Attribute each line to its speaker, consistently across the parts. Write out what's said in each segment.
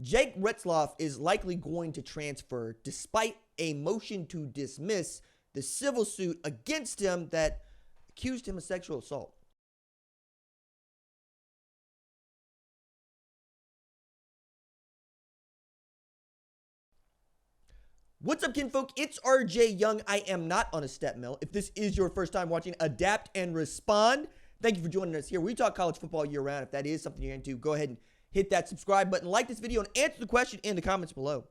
Speaker 1: Jake Retzlaff is likely going to transfer despite a motion to dismiss the civil suit against him that accused him of sexual assault. What's up, kinfolk? It's RJ Young. I am not on a step mill. If this is your first time watching Adapt and Respond, thank you for joining us here. We talk college football year round. If that is something you're into, go ahead and hit that subscribe button, like this video, and answer the question in the comments below.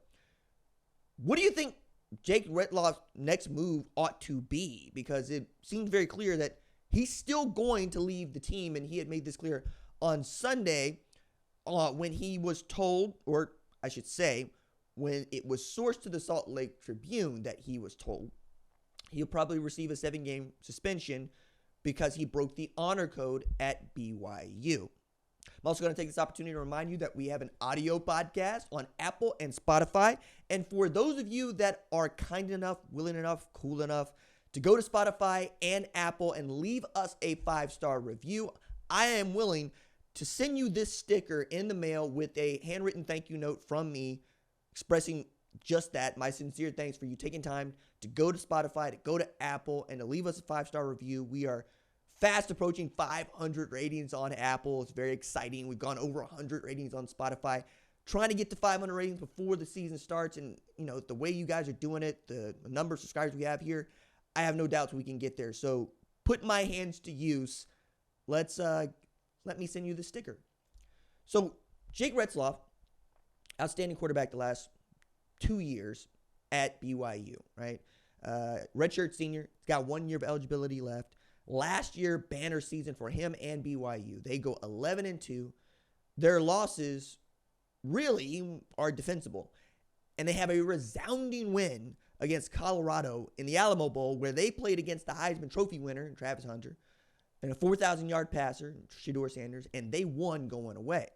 Speaker 1: What do you think Jake Retzlaff's next move ought to be? Because it seems very clear that he's still going to leave the team, and he had made this clear on Sunday when he was told, or I should say, when it was sourced to the Salt Lake Tribune that he was told he'll probably receive a 7-game suspension because he broke the honor code at BYU. I'm also going to take this opportunity to remind you that we have an audio podcast on Apple and Spotify. And for those of you that are kind enough, willing enough, cool enough to go to Spotify and Apple and leave us a 5-star review, I am willing to send you this sticker in the mail with a handwritten thank you note from me expressing just that, my sincere thanks for you taking time to go to Spotify, to go to Apple, and to leave us a 5-star review. We are fast approaching 500 ratings on Apple. It's very exciting. We've gone over 100 ratings on Spotify, trying to get to 500 ratings before the season starts. And, you know, the way you guys are doing it, the number of subscribers we have here, I have no doubts we can get there. So put my hands to use. Let me send you the sticker. So Jake Retzlaff, outstanding quarterback the last 2 years at BYU, right? Redshirt senior, got 1 year of eligibility left. Last year, banner season for him and BYU. They go 11-2. Their losses really are defensible. And they have a resounding win against Colorado in the Alamo Bowl, where they played against the Heisman Trophy winner, Travis Hunter, and a 4,000-yard passer, Shedeur Sanders, and they won going away.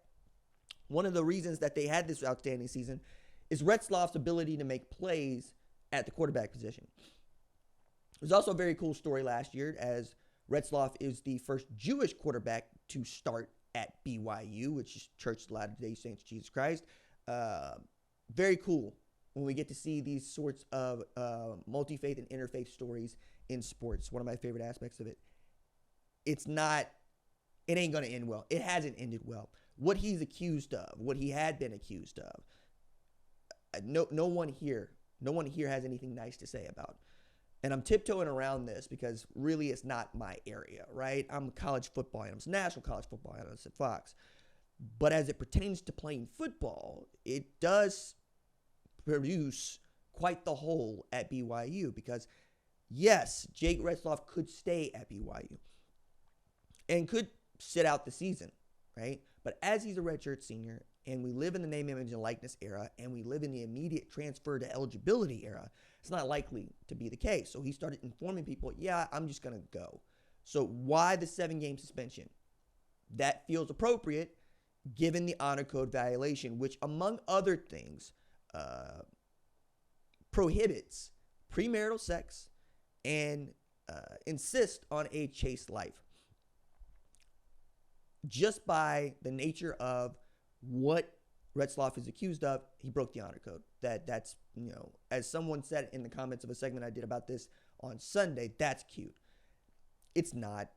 Speaker 1: One of the reasons that they had this outstanding season is Retzlaff's ability to make plays at the quarterback position. There's also a very cool story last year, as Retzlaff is the first Jewish quarterback to start at BYU, which is Church of Latter-day Saints of Jesus Christ. Very cool when we get to see these sorts of multi-faith and interfaith stories in sports. One of my favorite aspects of it. It ain't going to end well. It hasn't ended well. What he's accused of, what he had been accused of, no one here has anything nice to say about. And I'm tiptoeing around this because really it's not my area, right? I'm a college football analyst, national college football analyst at Fox. But as it pertains to playing football, it does produce quite the hole at BYU because, yes, Jake Retzlaff could stay at BYU and could sit out the season, right? But as he's a redshirt senior, and we live in the name, image, and likeness era, and we live in the immediate transfer to eligibility era, it's not likely to be the case. So he started informing people, yeah, I'm just going to go. So why the 7-game suspension? That feels appropriate given the honor code violation, which, among other things, prohibits premarital sex and insists on a chaste life. Just by the nature of what Retzlaff is accused of, he broke the honor code. That's, you know, as someone said in the comments of a segment I did about this on Sunday, that's cute. It's not,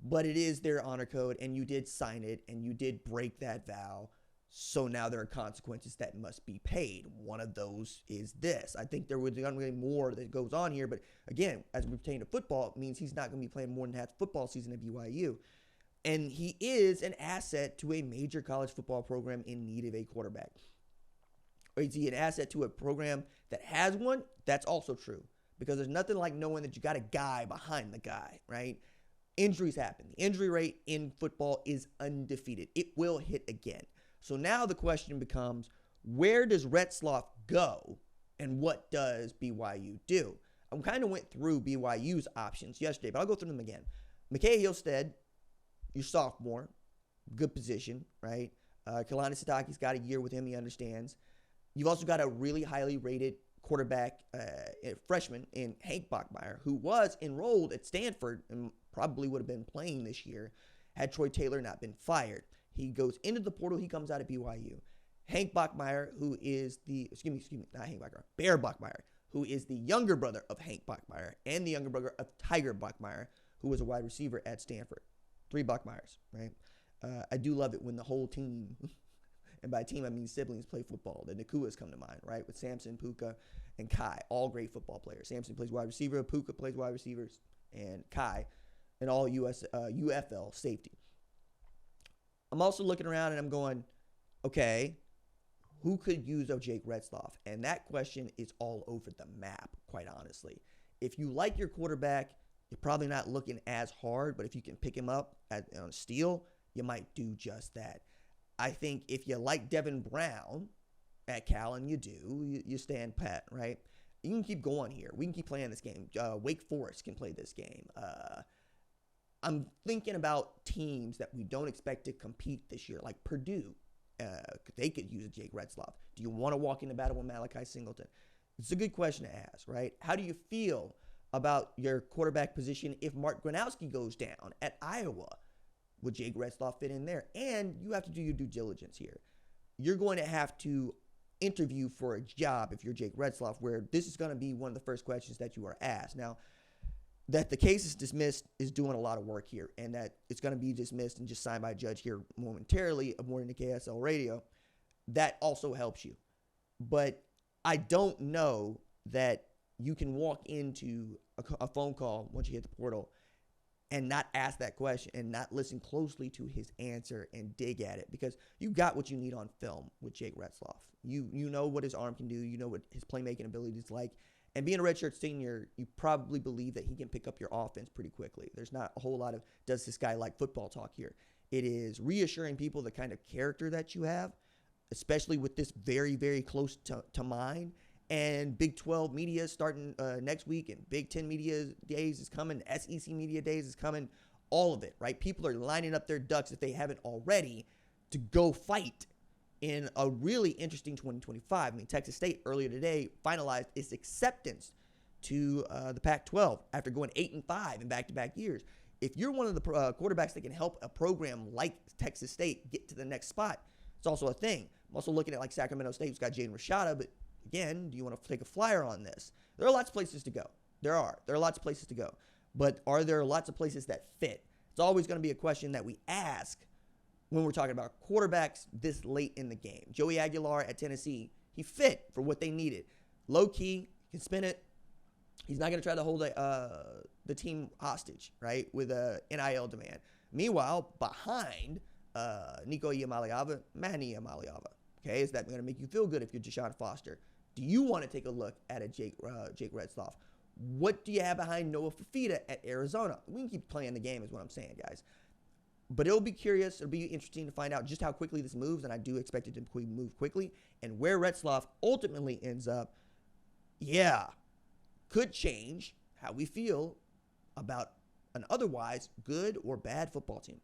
Speaker 1: but it is their honor code, and you did sign it, and you did break that vow. So now there are consequences that must be paid. One of those is this. I think there was going to be more that goes on here, but again, as we pertain to football, it means he's not going to be playing more than half the football season at BYU. And he is an asset to a major college football program in need of a quarterback. Or is he an asset to a program that has one? That's also true. Because there's nothing like knowing that you got a guy behind the guy, right? Injuries happen. The injury rate in football is undefeated. It will hit again. So now the question becomes, where does Retzlaff go and what does BYU do? I kind of went through BYU's options yesterday, but I'll go through them again. McKay Hillstead, your sophomore, good position, right? Kalani Sitake's got a year with him. He understands. You've also got a really highly rated quarterback, freshman in Hank Bachmeier, who was enrolled at Stanford and probably would have been playing this year had Troy Taylor not been fired. He goes into the portal. He comes out at BYU. Hank Bachmeier, who is Bear Bachmeier, who is the younger brother of Hank Bachmeier and the younger brother of Tiger Bachmeier, who was a wide receiver at Stanford. 3 Bachmeiers, right? I do love it when the whole team, and by team I mean siblings, play football. The Nakuas come to mind, right? With Samson, Puka, and Kai, all great football players. Samson plays wide receiver, Puka plays wide receivers, and Kai, and all UFL safety. I'm also looking around and I'm going, okay, who could use a Jake Retzlaff? And that question is all over the map, quite honestly. If you like your quarterback, you're probably not looking as hard, but if you can pick him up on a steal, you might do just that. I think if you like Devin Brown at Cal, and you do, you stand pat, right? You can keep going here. We can keep playing this game. Wake Forest can play this game. I'm thinking about teams that we don't expect to compete this year, like Purdue. They could use a Jake Retzlaff. Do you want to walk into battle with Malachi Singleton? It's a good question to ask, right? How do you feel about your quarterback position if Mark Gronowski goes down at Iowa? Would Jake Retzlaff fit in there? And you have to do your due diligence here. You're going to have to interview for a job if you're Jake Retzlaff, where this is going to be one of the first questions that you are asked. Now, that the case is dismissed is doing a lot of work here, and that it's going to be dismissed and just signed by a judge here momentarily, according to KSL Radio. That also helps you. But I don't know that you can walk into a phone call once you hit the portal and not ask that question and not listen closely to his answer and dig at it, because you got what you need on film with Jake Retzlaff. You know what his arm can do. You know what his playmaking ability is like. And being a redshirt senior, you probably believe that he can pick up your offense pretty quickly. There's not a whole lot of, does this guy like football talk here? It is reassuring people the kind of character that you have, especially with this very, very close to mine. And Big 12 media starting next week, and Big 10 media days is coming. SEC media days is coming. All of it, right? People are lining up their ducks, if they haven't already, to go fight in a really interesting 2025. I mean, Texas State earlier today finalized its acceptance to the Pac-12 after going 8-5 in back-to-back years. If you're one of the quarterbacks that can help a program like Texas State get to the next spot, it's also a thing. I'm also looking at like Sacramento State, who's got Jaden Rashada, but again, do you want to take a flyer on this? There are lots of places to go. There are lots of places to go. But are there lots of places that fit? It's always going to be a question that we ask when we're talking about quarterbacks this late in the game. Joey Aguilar at Tennessee, he fit for what they needed. Low key, he can spin it. He's not going to try to hold the team hostage, right, with a NIL demand. Meanwhile, behind Nico Iamaleava, Manny Iamaleava. Okay, is that going to make you feel good if you're Deshaun Foster? Do you want to take a look at a Jake Retzlaff? What do you have behind Noah Fafita at Arizona? We can keep playing the game is what I'm saying, guys. But it'll be curious. It'll be interesting to find out just how quickly this moves, and I do expect it to move quickly. And where Retzlaff ultimately ends up, could change how we feel about an otherwise good or bad football team.